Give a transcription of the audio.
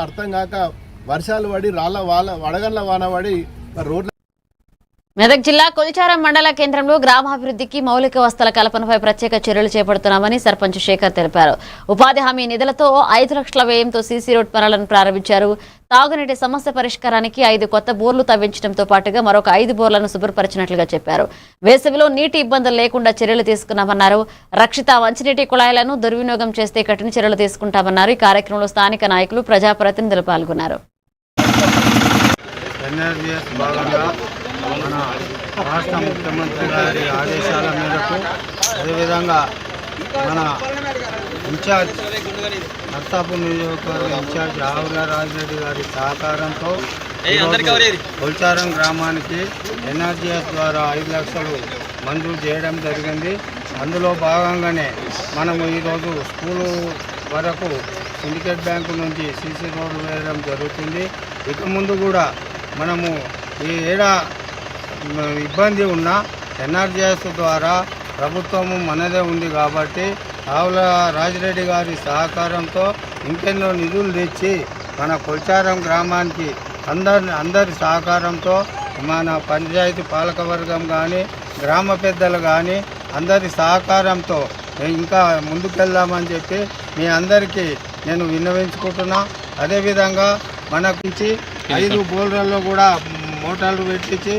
అర్థం కాక వర్షాలు పడి వడగండ్ల వాన పడి రోడ్ల మెదక్ జిల్లా కొల్చారం మండల కేంద్రంలో గ్రామాభివృద్ధికి మౌలిక వసతుల కల్పనపై ప్రత్యేక చర్యలు చేపడుతున్నామని సర్పంచ్ శేఖర్ తెలిపారు. ఉపాధి హామీ నిధులతో 5 లక్షల వ్యయంతో సీసీ రోడ్ పనులను ప్రారంభించారు. తాగునీటి సమస్య పరిష్కారానికి 5 కొత్త బోర్లు తవ్వించడంతో పాటుగా మరొక 5 బోర్లను శుభ్రపరిచినట్లుగా చెప్పారు. వేసవిలో నీటి ఇబ్బందులు లేకుండా చర్యలు తీసుకున్నామన్నారు. రక్షిత మంచినీటి కుళాయిలను దుర్వినియోగం చేస్తే కఠిన చర్యలు తీసుకుంటామన్నారు. ఈ కార్యక్రమంలో స్థానిక నాయకులు, ప్రజాప్రతినిధులు పాల్గొన్నారు. మన రాష్ట్ర ముఖ్యమంత్రి గారి ఆదేశాల మేరకు అదేవిధంగా మన ఇన్ఛార్జ్ నర్సాపూర్ నియోజకవర్గ ఇన్ఛార్జ్ ఆవుల రాజిరెడ్డి గారి సహకారంతో కొల్చారం గ్రామానికి ఎన్ఆర్జీఎస్ ద్వారా 5 లక్షలు మంజూరు చేయడం జరిగింది. అందులో భాగంగానే మనము ఈరోజు స్కూలు వరకు సిండికేట్ బ్యాంకు నుంచి సీసీ రోడ్లు వేయడం జరుగుతుంది. ఇక ముందు కూడా మనము ఈ ఇబ్బంది ఉన్న ఎన్ఆర్జీఎస్ ద్వారా ప్రభుత్వము మనదే ఉంది కాబట్టి ఆవుల రాజిరెడ్డి గారి సహకారంతో ఇంకెన్నో నిధులు తెచ్చి మన కొల్చారం గ్రామానికి అందరి సహకారంతో మన పంచాయతీ పాలకవర్గం కానీ గ్రామ పెద్దలు కానీ అందరి సహకారంతో ఇంకా ముందుకెళ్దామని చెప్పి మీ అందరికీ నేను విన్నవించుకుంటున్నా. అదేవిధంగా మనకి 5 బోర్లలో కూడా మోటార్లు పెట్టించి